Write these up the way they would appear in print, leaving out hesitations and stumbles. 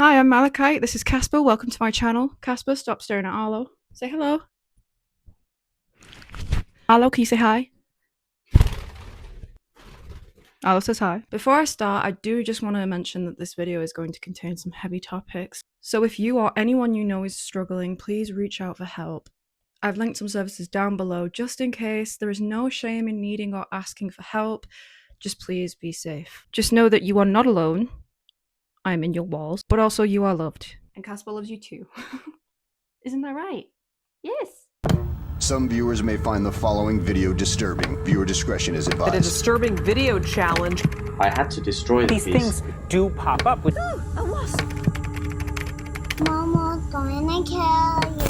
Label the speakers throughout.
Speaker 1: Hi, I'm Malachite. This is Casper. Welcome to my channel. Casper, stop staring at Arlo. Say hello. Arlo, can you say hi? Arlo says hi. Before I start, I do just want to mention that this video is going to contain some heavy topics. So if you or anyone you know is struggling, please reach out for help. I've linked some services down below just in case. There is no shame in needing or asking for help. Just please be safe. Just know that you are not alone. I'm in your walls, but also you are loved. And Casper loves you too. Isn't that right? Yes.
Speaker 2: Some viewers may find the following video disturbing. Viewer discretion is advised.
Speaker 3: A disturbing video challenge.
Speaker 4: I had to destroy
Speaker 5: These things do pop up with.
Speaker 6: Ooh, a wasp. Momo's gonna kill you.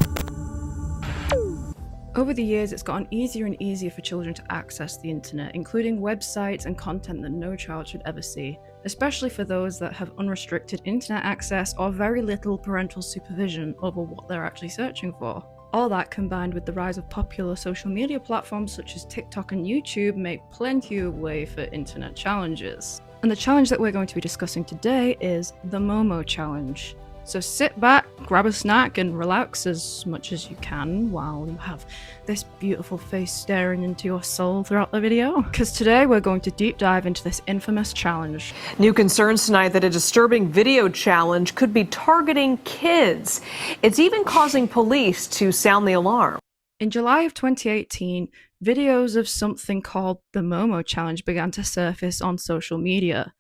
Speaker 1: Over the years, it's gotten easier and easier for children to access the internet, including websites and content that no child should ever see, especially for those that have unrestricted internet access or very little parental supervision over what they're actually searching for. All that combined with the rise of popular social media platforms such as TikTok and YouTube make plenty of way for internet challenges. And the challenge that we're going to be discussing today is the Momo challenge. So sit back, grab a snack, and relax as much as you can while you have this beautiful face staring into your soul throughout the video. Because today we're going to deep dive into this infamous challenge.
Speaker 3: New concerns tonight that a disturbing video challenge could be targeting kids. It's even causing police to sound the alarm.
Speaker 1: In July of 2018, videos of something called the Momo challenge began to surface on social media.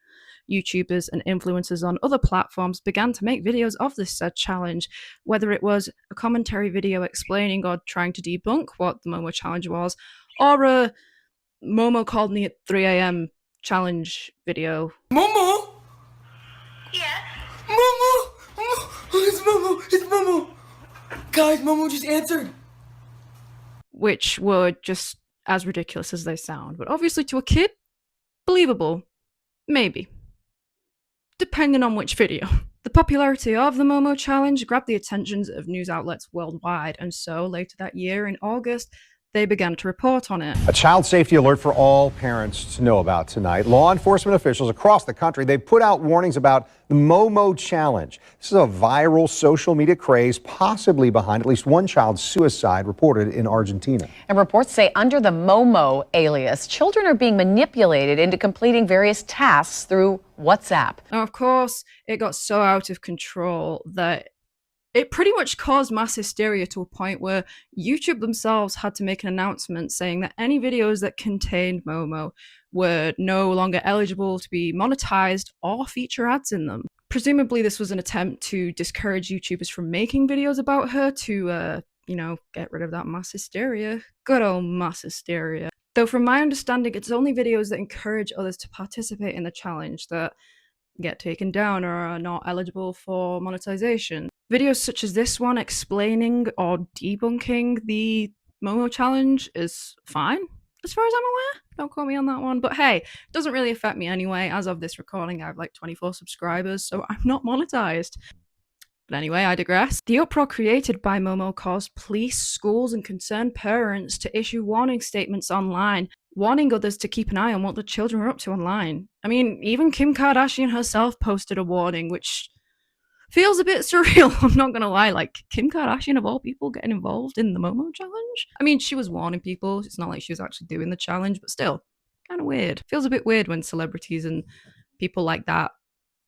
Speaker 1: YouTubers and influencers on other platforms began to make videos of this said challenge, whether it was a commentary video explaining or trying to debunk what the Momo challenge was, or a Momo called me at 3 a.m. challenge video.
Speaker 7: Momo?
Speaker 6: Yeah?
Speaker 7: Momo! It's Momo! It's Momo! Guys, Momo just answered!
Speaker 1: Which were just as ridiculous as they sound, but obviously to a kid, believable. Maybe. Depending on which video. The popularity of the Momo challenge grabbed the attentions of news outlets worldwide, and so later that year, in August, they began to report on it.
Speaker 8: A child safety alert for all parents to know about tonight. Law enforcement officials across the country, they put out warnings about the Momo challenge. This is a viral social media craze, possibly behind at least one child's suicide reported in Argentina.
Speaker 9: And reports say under the Momo alias, children are being manipulated into completing various tasks through WhatsApp.
Speaker 1: Now, of course, it got so out of control that it pretty much caused mass hysteria to a point where YouTube themselves had to make an announcement saying that any videos that contained Momo were no longer eligible to be monetized or feature ads in them. Presumably, this was an attempt to discourage YouTubers from making videos about her to, get rid of that mass hysteria. Good old mass hysteria. Though from my understanding, it's only videos that encourage others to participate in the challenge that get taken down or are not eligible for monetization. Videos such as this one explaining or debunking the Momo challenge is fine, as far as I'm aware. Don't quote me on that one. But hey, it doesn't really affect me anyway. As of this recording, I have like 24 subscribers, so I'm not monetized. But anyway, I digress. The uproar created by Momo caused police, schools, and concerned parents to issue warning statements online, warning others to keep an eye on what the children were up to online. I mean, even Kim Kardashian herself posted a warning, which feels a bit surreal, I'm not gonna lie. Like, Kim Kardashian, of all people, getting involved in the Momo challenge? I mean, she was warning people. It's not like she was actually doing the challenge, but still, kind of weird. Feels a bit weird when celebrities and people like that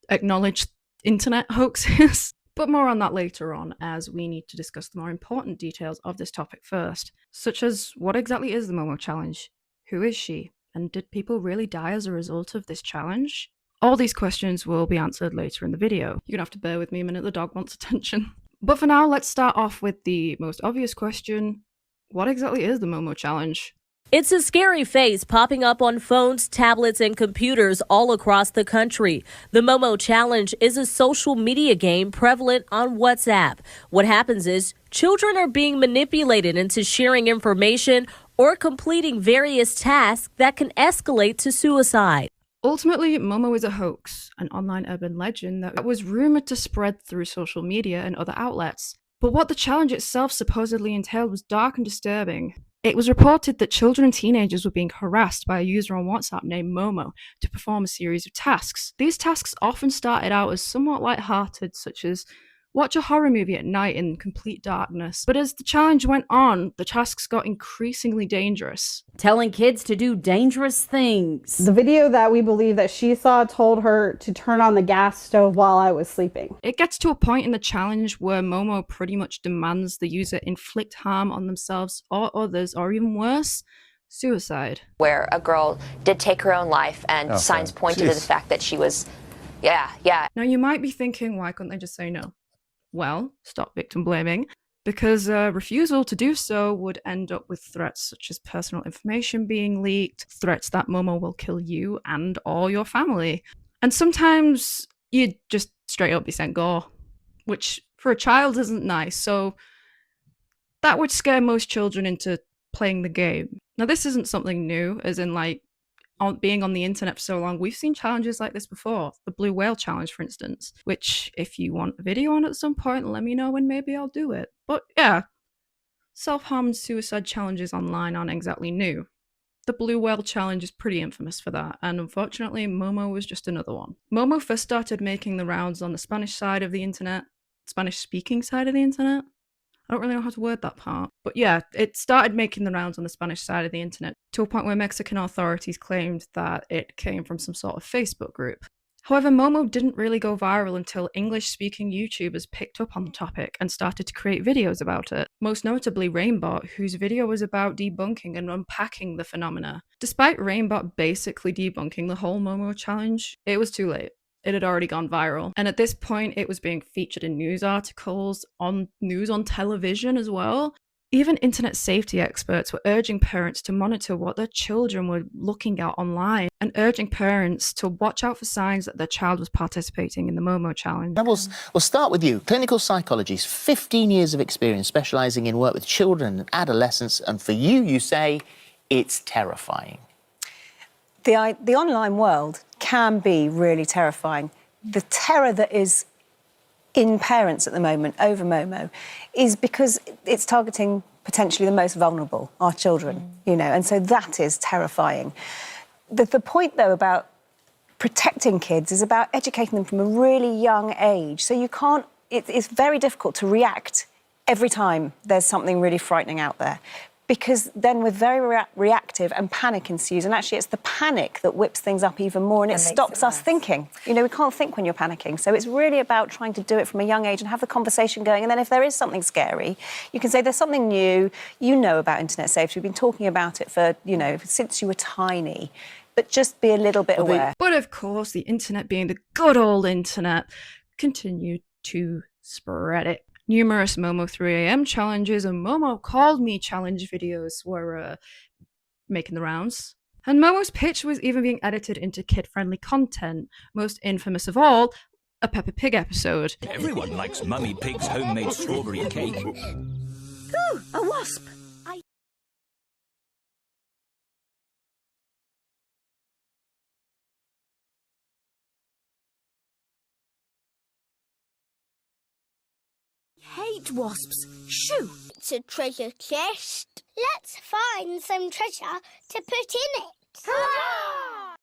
Speaker 1: acknowledge internet hoaxes. But more on that later on, as we need to discuss the more important details of this topic first, such as what exactly is the Momo challenge? Who is she? And did people really die as a result of this challenge? All these questions will be answered later in the video. You're gonna have to bear with me a minute, the dog wants attention. But for now, let's start off with the most obvious question. What exactly is the Momo challenge?
Speaker 10: It's a scary face popping up on phones, tablets, and computers all across the country. The Momo Challenge is a social media game prevalent on WhatsApp. What happens is children are being manipulated into sharing information or completing various tasks that can escalate to suicide.
Speaker 1: Ultimately, Momo is a hoax, an online urban legend that was rumored to spread through social media and other outlets. But what the challenge itself supposedly entailed was dark and disturbing. It was reported that children and teenagers were being harassed by a user on WhatsApp named Momo to perform a series of tasks. These tasks often started out as somewhat lighthearted, such as watch a horror movie at night in complete darkness. But as the challenge went on, the tasks got increasingly dangerous.
Speaker 4: Telling kids to do dangerous things.
Speaker 11: The video that we believe that she saw told her to turn on the gas stove while I was sleeping.
Speaker 1: It gets to a point in the challenge where Momo pretty much demands the user inflict harm on themselves or others, or even worse, suicide.
Speaker 12: Where a girl did take her own life and signs pointed to the fact that she was, yeah.
Speaker 1: Now you might be thinking, why couldn't they just say no? Well, stop victim blaming, because refusal to do so would end up with threats such as personal information being leaked, threats that Momo will kill you and or your family. And sometimes you'd just straight up be sent gore, which for a child isn't nice, so that would scare most children into playing the game. Now this isn't something new, as in like being on the internet for so long, we've seen challenges like this before. The blue whale challenge, for instance, which if you want a video on at some point, let me know and maybe I'll do it. But yeah, self-harm and suicide challenges online aren't exactly new. The blue whale challenge is pretty infamous for that, and unfortunately Momo was just another one. Momo first started making the rounds on the Spanish side of the internet, Spanish-speaking side of the internet. I don't really know how to word that part. But yeah, it started making the rounds on the Spanish side of the internet to a point where Mexican authorities claimed that it came from some sort of Facebook group. However, Momo didn't really go viral until English-speaking YouTubers picked up on the topic and started to create videos about it. Most notably Rainbot, whose video was about debunking and unpacking the phenomena. Despite Rainbot basically debunking the whole Momo challenge, it was too late. It had already gone viral. And at this point, it was being featured in news articles, on television as well. Even internet safety experts were urging parents to monitor what their children were looking at online and urging parents to watch out for signs that their child was participating in the Momo challenge.
Speaker 13: We'll start with you. Clinical psychologist, 15 years of experience specialising in work with children and adolescents. And for you, you say it's terrifying.
Speaker 14: The online world can be really terrifying. The terror that is in parents at the moment over Momo is because it's targeting potentially the most vulnerable, our children, you know, and so that is terrifying. The point, though, about protecting kids is about educating them from a really young age. So you can't, it's very difficult to react every time there's something really frightening out there, because then we're very reactive and panic ensues. And actually, it's the panic that whips things up even more and it stops us thinking. You know, we can't think when you're panicking. So it's really about trying to do it from a young age and have the conversation going. And then if there is something scary, you can say there's something new. You know about internet safety. We've been talking about it for, you know, since you were tiny. But just be a little bit aware.
Speaker 1: But of course, the internet, being the good old internet, continued to spread it. Numerous Momo 3am challenges and Momo Called Me challenge videos were making the rounds. And Momo's pitch was even being edited into kid-friendly content, most infamous of all, a Peppa Pig episode.
Speaker 15: Everyone likes Mummy Pig's homemade strawberry cake.
Speaker 6: Ooh, a wasp! Hate wasps. Shoo! It's a treasure chest. Let's find some treasure to put in it. Hurrah!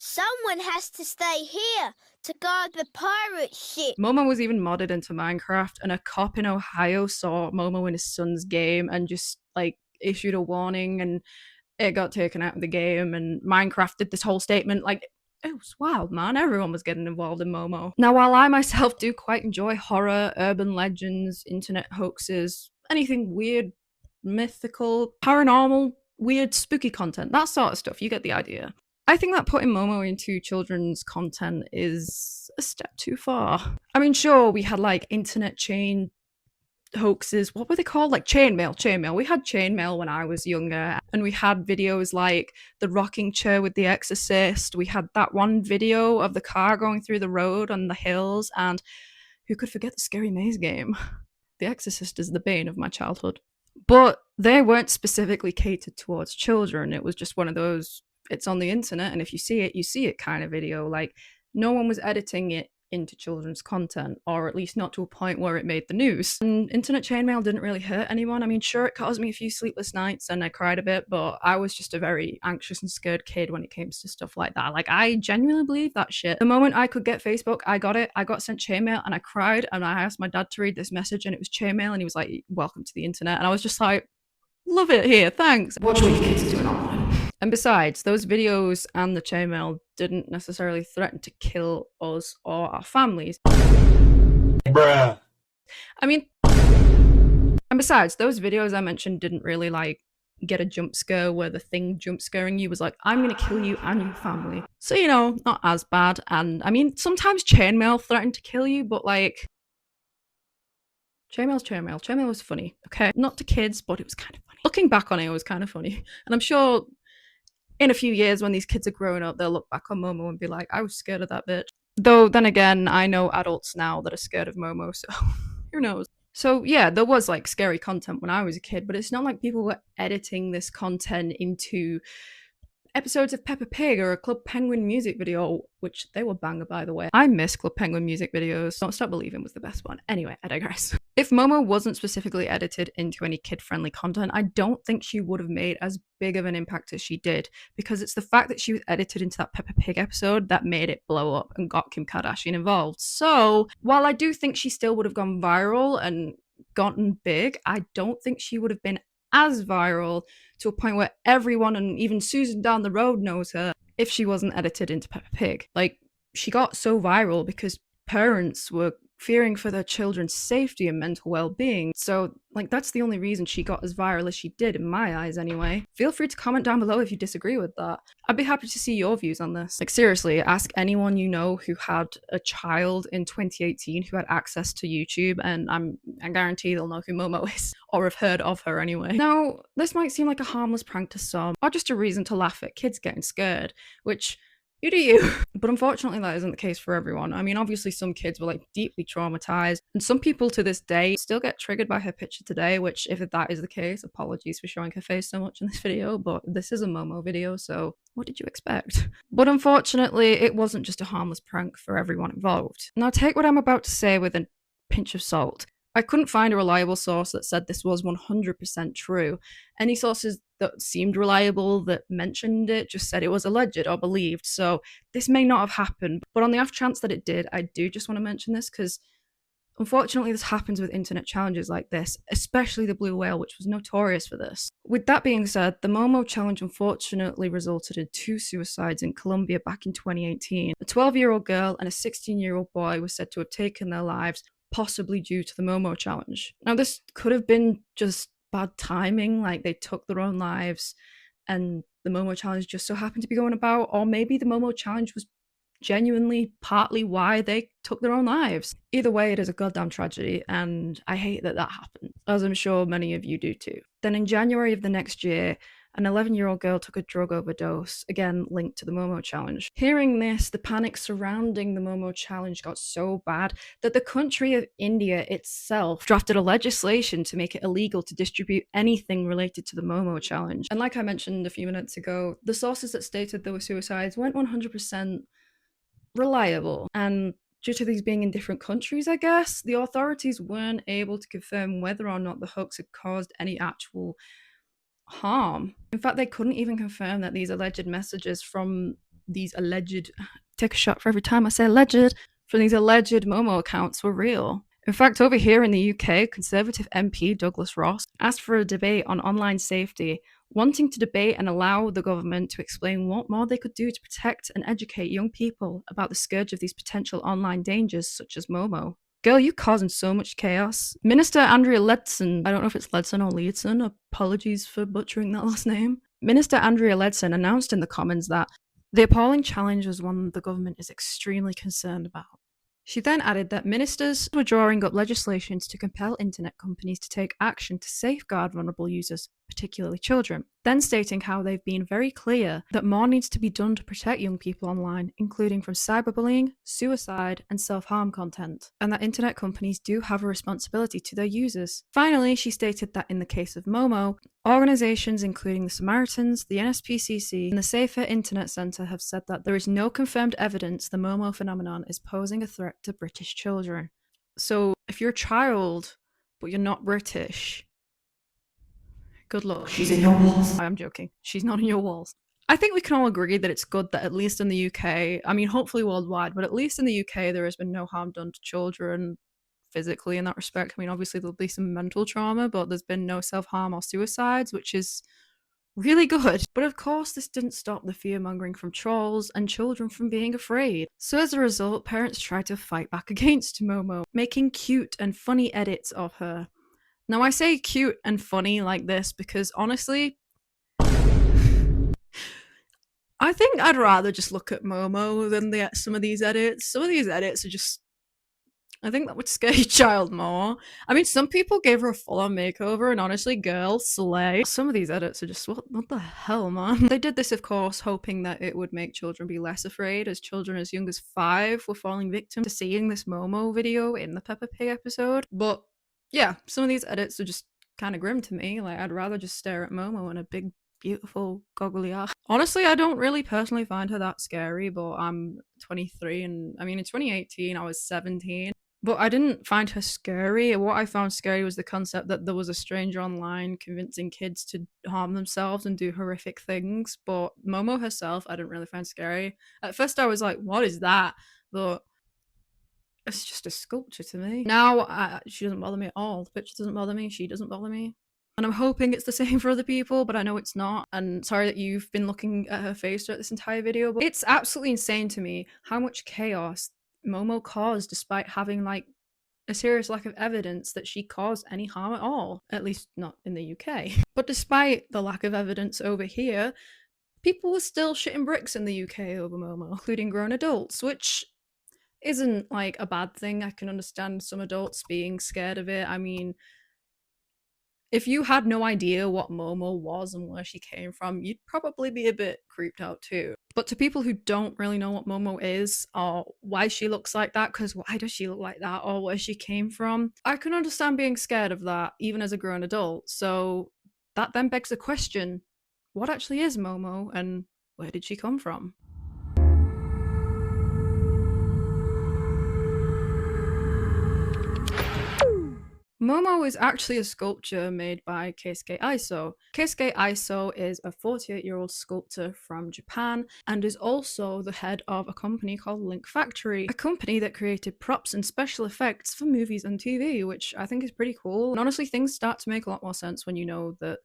Speaker 6: Someone has to stay here to guard the pirate ship.
Speaker 1: Momo was even modded into Minecraft, and a cop in Ohio saw Momo in his son's game and just like issued a warning, and it got taken out of the game. And Minecraft did this whole statement like, it was wild, man. Everyone was getting involved in Momo. Now, while I myself do quite enjoy horror, urban legends, internet hoaxes, anything weird, mythical, paranormal, weird, spooky content, that sort of stuff, you get the idea. I think that putting Momo into children's content is a step too far. I mean, sure, we had like internet chain hoaxes. What were they called? Like chainmail. We had chainmail when I was younger, and we had videos like the rocking chair with The Exorcist. We had that one video of the car going through the road on the hills, and who could forget the scary maze game? The Exorcist is the bane of my childhood. But they weren't specifically catered towards children. It was just one of those, it's on the internet, and if you see it, you see it kind of video. Like, no one was editing it into children's content, or at least not to a point where it made the news. And internet chainmail didn't really hurt anyone. I mean, sure, it caused me a few sleepless nights and I cried a bit, but I was just a very anxious and scared kid when it came to stuff like that. Like, I genuinely believe that shit. The moment I could get Facebook, I got it. I got sent chainmail and I cried, and I asked my dad to read this message, and it was chainmail, and he was like, welcome to the internet. And I was just like, love it here, thanks. Watch what your kids are doing online. And besides, those videos and the chainmail didn't necessarily threaten to kill us or our families.
Speaker 7: Bruh.
Speaker 1: I mean, and besides, those videos I mentioned didn't really like get a jump scare where the thing jump scaring you was like, I'm gonna kill you and your family. So, you know, not as bad. And I mean, sometimes chainmail threatened to kill you, but like, chainmail's chainmail. Chainmail was funny, okay? Not to kids, but it was kind of funny. Looking back on it, it was kind of funny. And I'm sure in a few years when these kids are growing up, they'll look back on Momo and be like, I was scared of that bitch. Though, then again, I know adults now that are scared of Momo, so who knows? So yeah, there was like scary content when I was a kid, but it's not like people were editing this content into episodes of Peppa Pig or a Club Penguin music video, which they were banger, by the way. I miss Club Penguin music videos. Don't Stop Believing was the best one. Anyway, I digress. If Momo wasn't specifically edited into any kid-friendly content, I don't think she would have made as big of an impact as she did, because it's the fact that she was edited into that Peppa Pig episode that made it blow up and got Kim Kardashian involved. So, while I do think she still would have gone viral and gotten big, I don't think she would have been as viral to a point where everyone and even Susan down the road knows her if she wasn't edited into Peppa Pig. Like, she got so viral because parents were fearing for their children's safety and mental well-being. So, like, that's the only reason she got as viral as she did, in my eyes anyway. Feel free to comment down below if you disagree with that. I'd be happy to see your views on this. Like, seriously, ask anyone you know who had a child in 2018 who had access to YouTube, and I guarantee they'll know who Momo is, or have heard of her anyway. Now, this might seem like a harmless prank to some, or just a reason to laugh at kids getting scared, which, you do you. But unfortunately, that isn't the case for everyone. I mean, obviously some kids were like deeply traumatized, and some people to this day still get triggered by her picture today, which, if that is the case, apologies for showing her face so much in this video, but this is a Momo video, so what did you expect? But unfortunately, it wasn't just a harmless prank for everyone involved. Now, take what I'm about to say with a pinch of salt. I couldn't find a reliable source that said this was 100% true. Any sources that seemed reliable that mentioned it just said it was alleged or believed, so this may not have happened. But on the off chance that it did, I do just want to mention this because unfortunately this happens with internet challenges like this, especially the Blue Whale, which was notorious for this. With that being said, the Momo challenge unfortunately resulted in 2 suicides in Colombia back in 2018. A 12-year-old girl and a 16-year-old boy were said to have taken their lives, possibly due to the Momo challenge. Now, this could have been just bad timing, like they took their own lives and the Momo challenge just so happened to be going about, or maybe the Momo challenge was genuinely partly why they took their own lives. Either way, it is a goddamn tragedy, and I hate that that happened, as I'm sure many of you do too. Then in January of the next year, an 11-year-old girl took a drug overdose, again linked to the Momo challenge. Hearing this, the panic surrounding the Momo challenge got so bad that the country of India itself drafted a legislation to make it illegal to distribute anything related to the Momo challenge. And like I mentioned a few minutes ago, the sources that stated there were suicides weren't 100% reliable, and due to these being in different countries, I guess, the authorities weren't able to confirm whether or not the hoax had caused any actual harm. In fact, they couldn't even confirm that these alleged messages from these alleged, take a shot for every time I say alleged, from these alleged Momo accounts were real. In fact, over here in the UK, Conservative MP Douglas Ross asked for a debate on online safety, wanting to debate and allow the government to explain what more they could do to protect and educate young people about the scourge of these potential online dangers such as Momo. Girl, you causing so much chaos. Minister Andrea Leadsom, I don't know if it's Leadsom or Leadson, apologies for butchering that last name. Minister Andrea Leadsom announced in the Commons that the appalling challenge was one the government is extremely concerned about. She then added that ministers were drawing up legislations to compel internet companies to take action to safeguard vulnerable users, particularly children, then stating how they've been very clear that more needs to be done to protect young people online, including from cyberbullying, suicide, and self-harm content, and that internet companies do have a responsibility to their users. Finally, she stated that in the case of Momo, organizations including the Samaritans, the NSPCC, and the Safer Internet Centre have said that there is no confirmed evidence the Momo phenomenon is posing a threat to British children. So if you're a child, but you're not British, good luck. She's in your walls. I'm joking. She's not in your walls. I think we can all agree that it's good that at least in the UK, I mean, hopefully worldwide, but at least in the UK, there has been no harm done to children physically in that respect. I mean, obviously there'll be some mental trauma, but there's been no self-harm or suicides, which is really good. But of course, this didn't stop the fear-mongering from trolls and children from being afraid. So as a result, parents tried to fight back against Momo, making cute and funny edits of her. Now, I say cute and funny like this because honestly, I think I'd rather just look at Momo than some of these edits. Some of these edits are just, I think that would scare your child more. I mean, some people gave her a full-on makeover, and honestly, girl, slay. Some of these edits are just, what the hell, man? They did this, of course, hoping that it would make children be less afraid, as children as young as 5 were falling victim to seeing this Momo video in the Peppa Pig episode. But yeah, some of these edits are just kind of grim to me. Like, I'd rather just stare at Momo and a big, beautiful, goggly eye. Honestly, I don't really personally find her that scary, but I'm 23, and I mean, in 2018, I was 17. But I didn't find her scary. What I found scary was the concept that there was a stranger online convincing kids to harm themselves and do horrific things. But Momo herself, I didn't really find scary. At first, I was like, what is that? But it's just a sculpture to me. Now, she doesn't bother me at all. The picture doesn't bother me. She doesn't bother me. And I'm hoping it's the same for other people, but I know it's not. And sorry that you've been looking at her face throughout this entire video, but it's absolutely insane to me how much chaos Momo caused despite having like a serious lack of evidence that she caused any harm at all, at least not in the UK. But despite the lack of evidence over here, people were still shitting bricks in the UK over Momo, including grown adults, which isn't like a bad thing. I can understand some adults being scared of it. I mean, if you had no idea what Momo was and where she came from, you'd probably be a bit creeped out too. But to people who don't really know what Momo is, or why she looks like that, because why does she look like that, or where she came from, I can understand being scared of that, even as a grown adult. So that then begs the question, what actually is Momo, and where did she come from? Momo is actually a sculpture made by Keisuke Iso. Keisuke Iso is a 48-year-old sculptor from Japan and is also the head of a company called Link Factory, a company that created props and special effects for movies and TV, which I think is pretty cool. And honestly, things start to make a lot more sense when you know that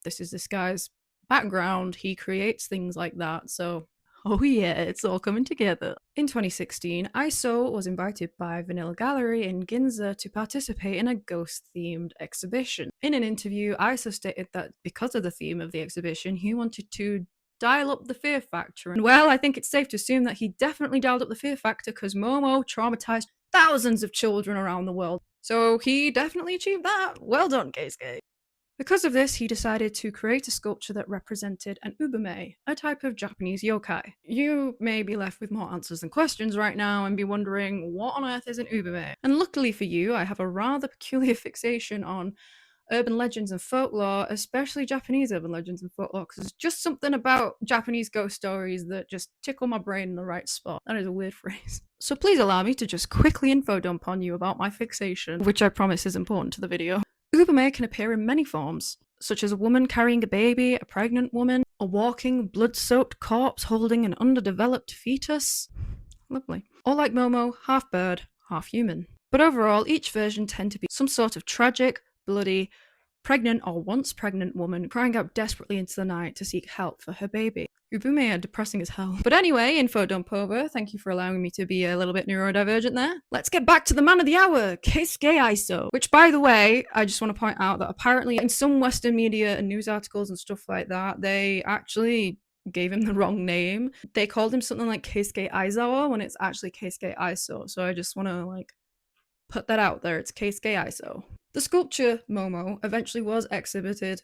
Speaker 1: this is this guy's background. He creates things like that, so oh yeah, it's all coming together. In 2016, Iso was invited by Vanilla Gallery in Ginza to participate in a ghost-themed exhibition. In an interview, Iso stated that because of the theme of the exhibition, he wanted to dial up the fear factor. And well, I think it's safe to assume that he definitely dialed up the fear factor because Momo traumatized thousands of children around the world. So he definitely achieved that. Well done, Keisuke. Because of this, he decided to create a sculpture that represented an ubume, a type of Japanese yokai. You may be left with more answers than questions right now and be wondering, what on earth is an ubume? And luckily for you, I have a rather peculiar fixation on urban legends and folklore, especially Japanese urban legends and folklore, because there's just something about Japanese ghost stories that just tickle my brain in the right spot. That is a weird phrase. So please allow me to just quickly info dump on you about my fixation, which I promise is important to the video. Ubume can appear in many forms, such as a woman carrying a baby, a pregnant woman, a walking, blood-soaked corpse holding an underdeveloped fetus. Lovely. Or like Momo, half bird, half human. But overall, each version tend to be some sort of tragic, bloody, pregnant or once pregnant woman crying out desperately into the night to seek help for her baby. Ubume are depressing as hell. But anyway, info dump over. Thank you for allowing me to be a little bit neurodivergent there. Let's get back to the man of the hour, Keisuke Iso. Which, by the way, I just want to point out that apparently in some Western media and news articles and stuff like that, they actually gave him the wrong name. They called him something like Keisuke Aizawa when it's actually Keisuke Iso. So I just want to put that out there. It's Keisuke Iso. The sculpture, Momo, eventually was exhibited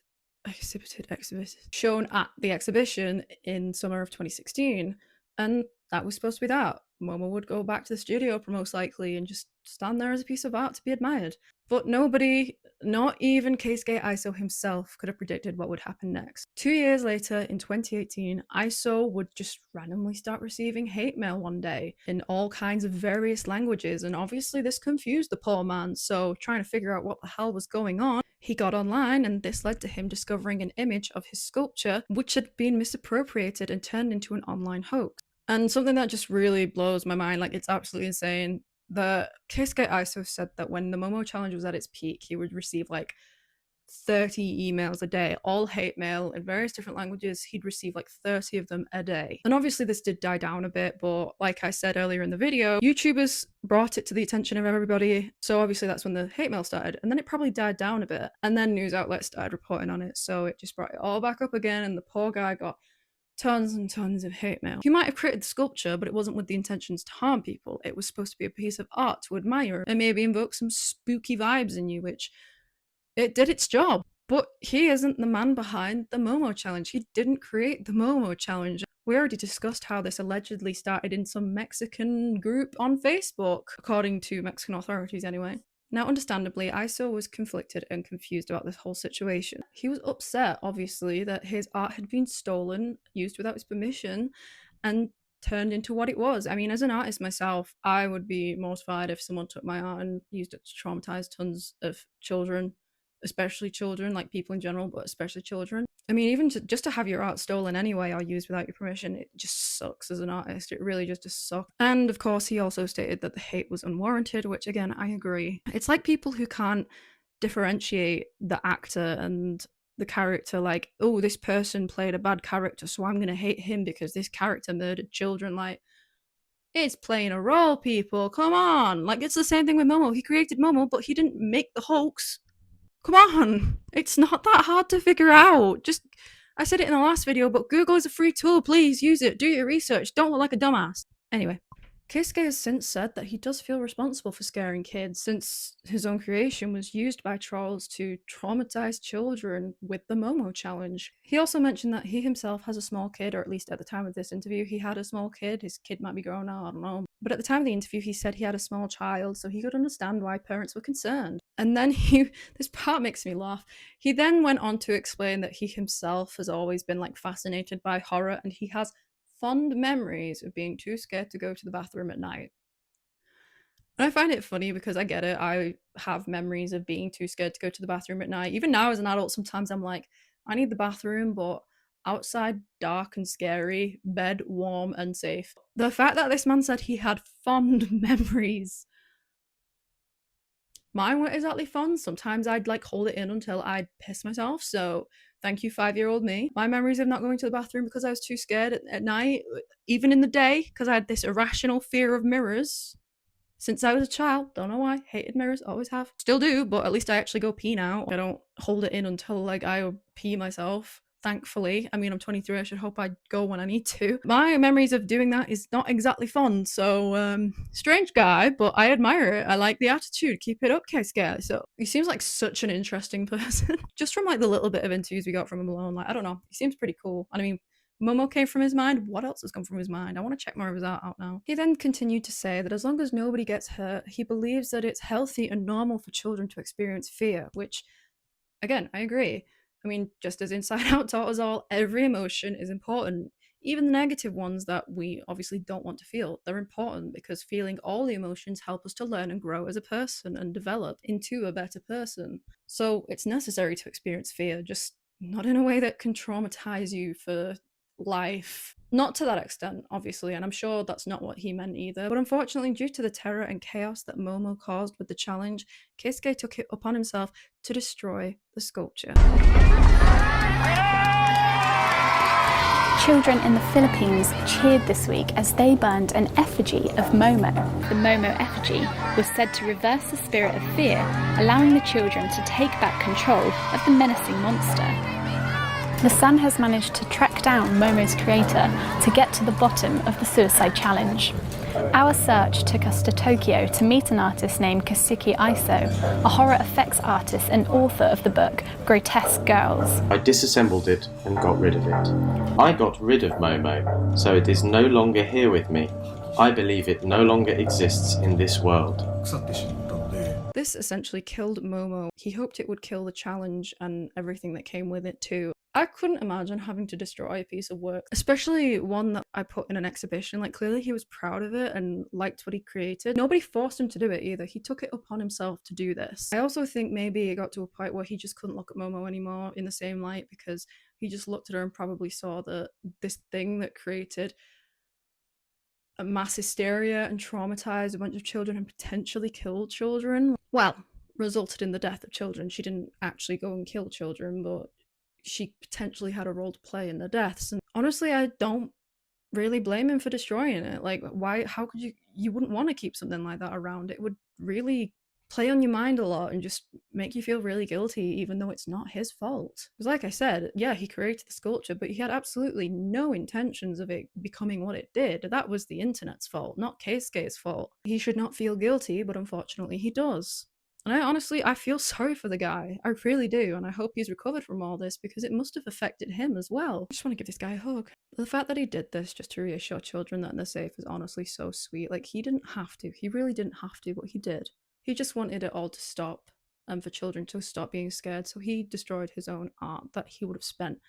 Speaker 1: shown at the exhibition in summer of 2016, and that was supposed to be that. Momo would go back to the studio most likely and just stand there as a piece of art to be admired. But nobody, not even Keisuke Iso himself, could have predicted what would happen next. 2 years later, in 2018, Iso would just randomly start receiving hate mail one day in all kinds of various languages, and obviously this confused the poor man, so trying to figure out what the hell was going on, he got online, and this led to him discovering an image of his sculpture which had been misappropriated and turned into an online hoax. And something that just really blows my mind, like it's absolutely insane, the Keisuke Iso said that when the Momo challenge was at its peak, he would receive like 30 emails a day, all hate mail in various different languages. He'd receive like 30 of them a day. And obviously this did die down a bit, but like I said earlier in the video, YouTubers brought it to the attention of everybody. So obviously that's when the hate mail started, and then it probably died down a bit. And then news outlets started reporting on it. So it just brought it all back up again, and the poor guy got tons and tons of hate mail. He might have created the sculpture, but it wasn't with the intentions to harm people. It was supposed to be a piece of art to admire and maybe invoke some spooky vibes in you, which it did its job. But he isn't the man behind the Momo challenge. He didn't create the Momo challenge. We already discussed how this allegedly started in some Mexican group on Facebook, according to Mexican authorities anyway. Now, understandably, Iso was conflicted and confused about this whole situation. He was upset, obviously, that his art had been stolen, used without his permission, and turned into what it was. I mean, as an artist myself, I would be mortified if someone took my art and used it to traumatize tons of children, especially children, like people in general, but especially children. I mean, even just to have your art stolen anyway or used without your permission, it just sucks as an artist. It really just sucks. And of course, he also stated that the hate was unwarranted, which again, I agree. It's like people who can't differentiate the actor and the character, like, oh, this person played a bad character, so I'm going to hate him because this character murdered children. Like, it's playing a role, people. Come on. Like, it's the same thing with Momo. He created Momo, but he didn't make the hoax. Come on, it's not that hard to figure out. Just, I said it in the last video, but Google is a free tool. Please use it. Do your research. Don't look like a dumbass. Anyway, Keisuke has since said that he does feel responsible for scaring kids, since his own creation was used by trolls to traumatize children with the Momo challenge. He also mentioned that he himself has a small kid, or at least at the time of this interview, he had a small kid. His kid might be grown now, I don't know. But at the time of the interview, he said he had a small child, so he could understand why parents were concerned. And then this part makes me laugh. He then went on to explain that he himself has always been like fascinated by horror, and he has fond memories of being too scared to go to the bathroom at night. And I find it funny because I get it. I have memories of being too scared to go to the bathroom at night. Even now as an adult, sometimes I'm like, I need the bathroom, but outside, dark and scary, bed warm and safe. The fact that this man said he had fond memories, mine weren't exactly fun. Sometimes I'd like hold it in until I'd piss myself. So thank you, 5-year-old me. My memories of not going to the bathroom because I was too scared at night, even in the day, because I had this irrational fear of mirrors since I was a child. Don't know why. Hated mirrors, always have. Still do, but at least I actually go pee now. I don't hold it in until like I pee myself. Thankfully. I mean, I'm 23, I should hope I go when I need to. My memories of doing that is not exactly fun, so strange guy, but I admire it. I like the attitude. Keep it up, Keisuke. So he seems like such an interesting person. Just from like the little bit of interviews we got from him alone, like, I don't know, he seems pretty cool. And I mean, Momo came from his mind. What else has come from his mind? I want to check more of his art out now. He then continued to say that as long as nobody gets hurt, he believes that it's healthy and normal for children to experience fear, which, again, I agree. I mean, just as Inside Out taught us all, every emotion is important. Even the negative ones that we obviously don't want to feel, they're important because feeling all the emotions help us to learn and grow as a person and develop into a better person. So it's necessary to experience fear, just not in a way that can traumatize you for life. Not to that extent, obviously, and I'm sure that's not what he meant either. But unfortunately, due to the terror and chaos that Momo caused with the challenge, Keisuke took it upon himself to destroy the sculpture.
Speaker 16: Children in the Philippines cheered this week as they burned an effigy of Momo. The Momo effigy was said to reverse the spirit of fear, allowing the children to take back control of the menacing monster. The Sun has managed to track down Momo's creator to get to the bottom of the suicide challenge. Our search took us to Tokyo to meet an artist named Kasuki Iso, a horror effects artist and author of the book Grotesque Girls.
Speaker 17: I disassembled it and got rid of it. I got rid of Momo, so it is no longer here with me. I believe it no longer exists in this world.
Speaker 1: This essentially killed Momo. He hoped it would kill the challenge and everything that came with it too. I couldn't imagine having to destroy a piece of work, especially one that I put in an exhibition. Like, clearly he was proud of it and liked what he created. Nobody forced him to do it either. He took it upon himself to do this. I also think maybe it got to a point where he just couldn't look at Momo anymore in the same light, because he just looked at her and probably saw that this thing that created a mass hysteria and traumatized a bunch of children and potentially killed children. Well, resulted in the death of children. She didn't actually go and kill children, but she potentially had a role to play in their deaths. And honestly, I don't really blame him for destroying it. Like, why? How could you wouldn't want to keep something like that around? It would really play on your mind a lot and just make you feel really guilty, even though it's not his fault. Because like I said, yeah, he created the sculpture, but he had absolutely no intentions of it becoming what it did. That was the internet's fault, not Keisuke's fault. He should not feel guilty, but unfortunately he does. And I feel sorry for the guy. I really do. And I hope he's recovered from all this, because it must have affected him as well. I just want to give this guy a hug. The fact that he did this just to reassure children that they're safe is honestly so sweet. Like, he didn't have to. He really didn't have to, but he did. He just wanted it all to stop and for children to stop being scared. So he destroyed his own art that he would have spent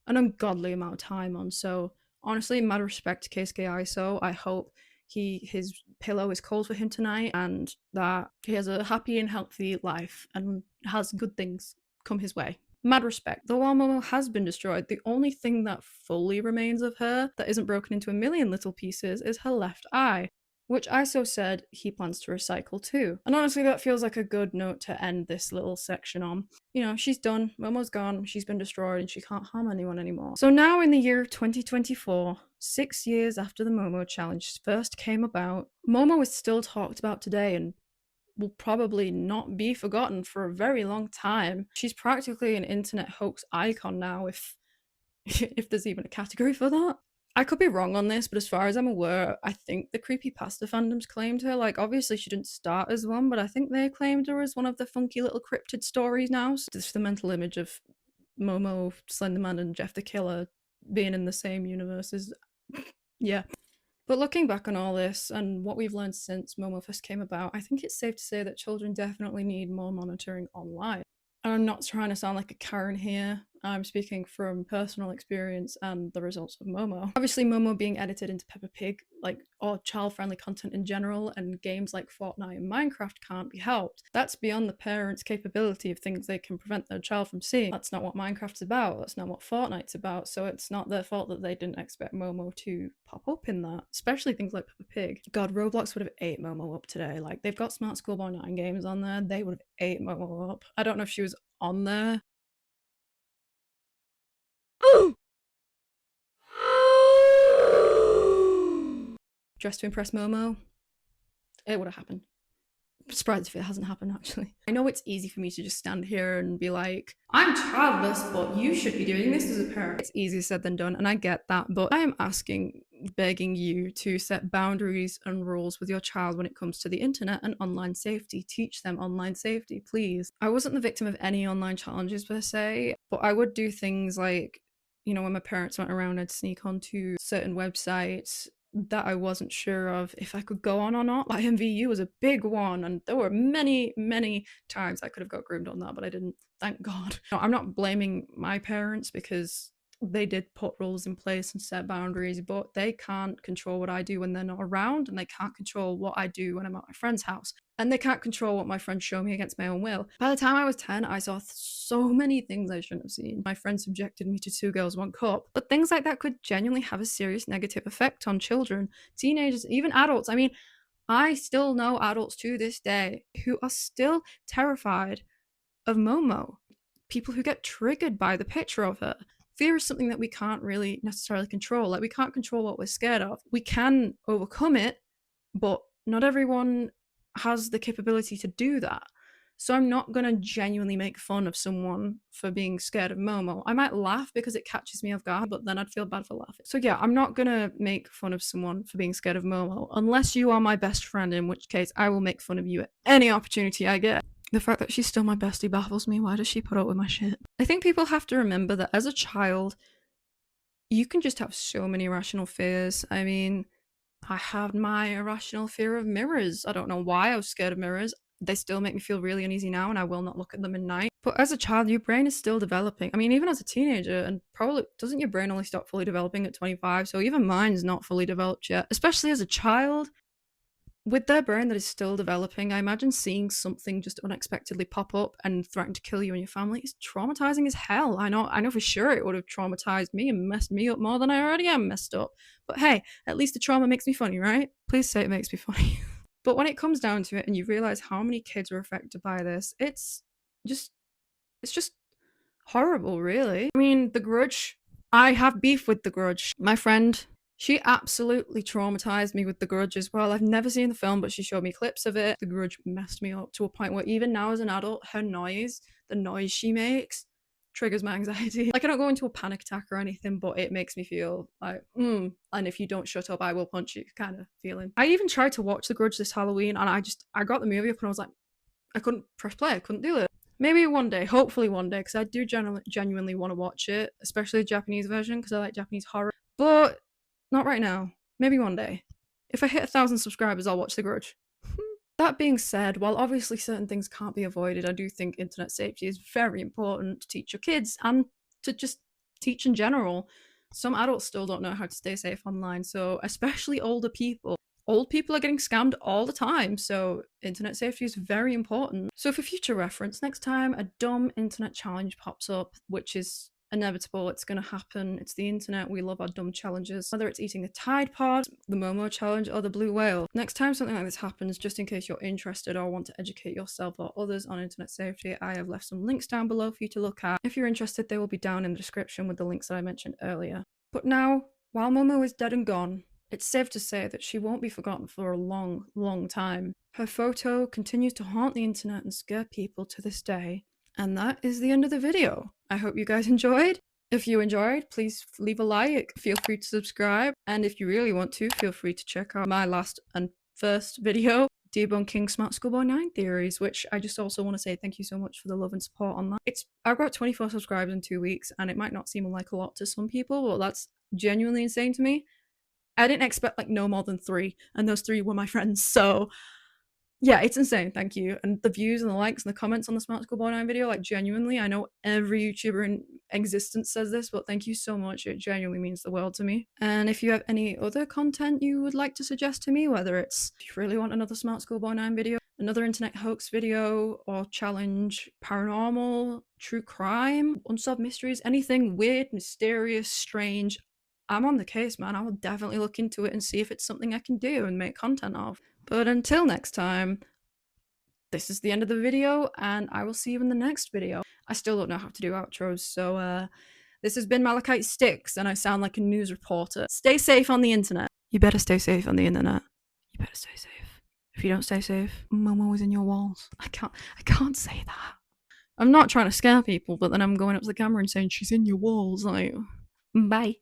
Speaker 1: an ungodly amount of time on. So honestly, mad respect to Keisuke Iso. I hope his pillow is cold for him tonight and that he has a happy and healthy life and has good things come his way. Mad respect. Though while Momo has been destroyed, the only thing that fully remains of her that isn't broken into a million little pieces is her left eye, which Iso said he plans to recycle too. And honestly, that feels like a good note to end this little section on. You know, she's done, Momo's gone, she's been destroyed, and she can't harm anyone anymore. So now in the year 2024, 6 years after the Momo challenge first came about, Momo is still talked about today and will probably not be forgotten for a very long time. She's practically an internet hoax icon now, if there's even a category for that. I could be wrong on this, but as far as I'm aware, I think the creepypasta fandoms claimed her. Like, obviously she didn't start as one, but I think they claimed her as one of the funky little cryptid stories now. So just the mental image of Momo, Slenderman, and Jeff the Killer being in the same universe is... yeah. But looking back on all this and what we've learned since Momo first came about, I think it's safe to say that children definitely need more monitoring online. And I'm not trying to sound like a Karen here. I'm speaking from personal experience and the results of Momo. Obviously, Momo being edited into Peppa Pig, or child-friendly content in general, and games like Fortnite and Minecraft can't be helped. That's beyond the parents' capability of things they can prevent their child from seeing. That's not what Minecraft's about. That's not what Fortnite's about. So it's not their fault that they didn't expect Momo to pop up in that, especially things like Peppa Pig. God, Roblox would have ate Momo up today. Like, they've got Smart Schoolboy 9 games on there. They would have ate Momo up. I don't know if she was on there. Dressed to impress Momo, it would have happened. I'm surprised if it hasn't happened, actually. I know it's easy for me to just stand here and be like, I'm childless, but you should be doing this as a parent. It's easier said than done, and I get that, but I am begging you to set boundaries and rules with your child when it comes to the internet and online safety. Teach them online safety, please. I wasn't the victim of any online challenges per se, but I would do things like, you know, when my parents went around, I'd sneak onto certain websites that I wasn't sure of if I could go on or not. IMVU was a big one, and there were many, many times I could have got groomed on that, but I didn't, thank God. No, I'm not blaming my parents because they did put rules in place and set boundaries, but they can't control what I do when they're not around, and they can't control what I do when I'm at my friend's house, and they can't control what my friends show me against my own will. By the time I was 10, I saw so many things I shouldn't have seen. My friend subjected me to 2 Girls, 1 Cup, but things like that could genuinely have a serious negative effect on children, teenagers, even adults. I mean, I still know adults to this day who are still terrified of Momo. People who get triggered by the picture of her. Fear is something that we can't really necessarily control. Like, we can't control what we're scared of. We can overcome it, but not everyone has the capability to do that. So I'm not gonna genuinely make fun of someone for being scared of Momo. I might laugh because it catches me off guard, but then I'd feel bad for laughing. So yeah, I'm not gonna make fun of someone for being scared of Momo, unless you are my best friend, in which case I will make fun of you at any opportunity I get. The fact that she's still my bestie baffles me. Why does she put up with my shit? I think people have to remember that as a child, you can just have so many irrational fears. I mean, I had my irrational fear of mirrors. I don't know why I was scared of mirrors. They still make me feel really uneasy now, and I will not look at them at night. But as a child, your brain is still developing. I mean, even as a teenager, and probably doesn't your brain only start fully developing at 25? So even mine's not fully developed yet. Especially as a child, with their brain that is still developing, I imagine seeing something just unexpectedly pop up and threaten to kill you and your family is traumatizing as hell. I know for sure it would have traumatized me and messed me up more than I already am messed up. But hey, at least the trauma makes me funny, right? Please say it makes me funny. But when it comes down to it and you realize how many kids are affected by this, it's just horrible, really. I mean, The Grudge, I have beef with The Grudge. My friend, she absolutely traumatized me with The Grudge as well. I've never seen the film, but she showed me clips of it. The Grudge messed me up to a point where even now as an adult, the noise she makes, triggers my anxiety. Like, I don't go into a panic attack or anything, but it makes me feel like, and if you don't shut up, I will punch you kind of feeling. I even tried to watch The Grudge this Halloween, and I got the movie up and I was like, I couldn't press play, I couldn't do it. Maybe one day, hopefully one day, because I do genuinely want to watch it, especially the Japanese version, because I like Japanese horror. But not right now. Maybe one day. If I hit 1,000 subscribers, I'll watch The Grudge. That being said, while obviously certain things can't be avoided, I do think internet safety is very important to teach your kids and to just teach in general. Some adults still don't know how to stay safe online, so especially older people. Old people are getting scammed all the time, so internet safety is very important. So for future reference, next time a dumb internet challenge pops up, which is inevitable, it's gonna happen, it's the internet, we love our dumb challenges, whether it's eating a Tide Pod, the Momo challenge, or the blue whale. Next time something like this happens, just in case you're interested or want to educate yourself or others on internet safety, I have left some links down below for you to look at. If you're interested, they will be down in the description with the links that I mentioned earlier. But now, while Momo is dead and gone, it's safe to say that she won't be forgotten for a long, long time. Her photo continues to haunt the internet and scare people to this day. And that is the end of the video. I hope you guys enjoyed. If you enjoyed, please leave a like, feel free to subscribe, and if you really want to, feel free to check out my last and first video, debunking Smart Schoolboy 9 theories, which I just also want to say thank you so much for the love and support on that. I've got 24 subscribers in 2 weeks, and it might not seem like a lot to some people, but that's genuinely insane to me. I didn't expect like no more than 3, and those 3 were my friends, so yeah, it's insane, thank you. And the views and the likes and the comments on the Smart Schoolboy 9 video, like genuinely, I know every YouTuber in existence says this, but thank you so much, it genuinely means the world to me. And if you have any other content you would like to suggest to me, whether it's if you really want another Smart Schoolboy 9 video, another internet hoax video, or challenge, paranormal, true crime, unsolved mysteries, anything weird, mysterious, strange, I'm on the case, man. I will definitely look into it and see if it's something I can do and make content of. But until next time, this is the end of the video, and I will see you in the next video. I still don't know how to do outros, so this has been Malachite Sticks, and I sound like a news reporter. Stay safe on the internet. You better stay safe on the internet. You better stay safe. If you don't stay safe, Momo is in your walls. I can't say that. I'm not trying to scare people, but then I'm going up to the camera and saying she's in your walls, like, bye.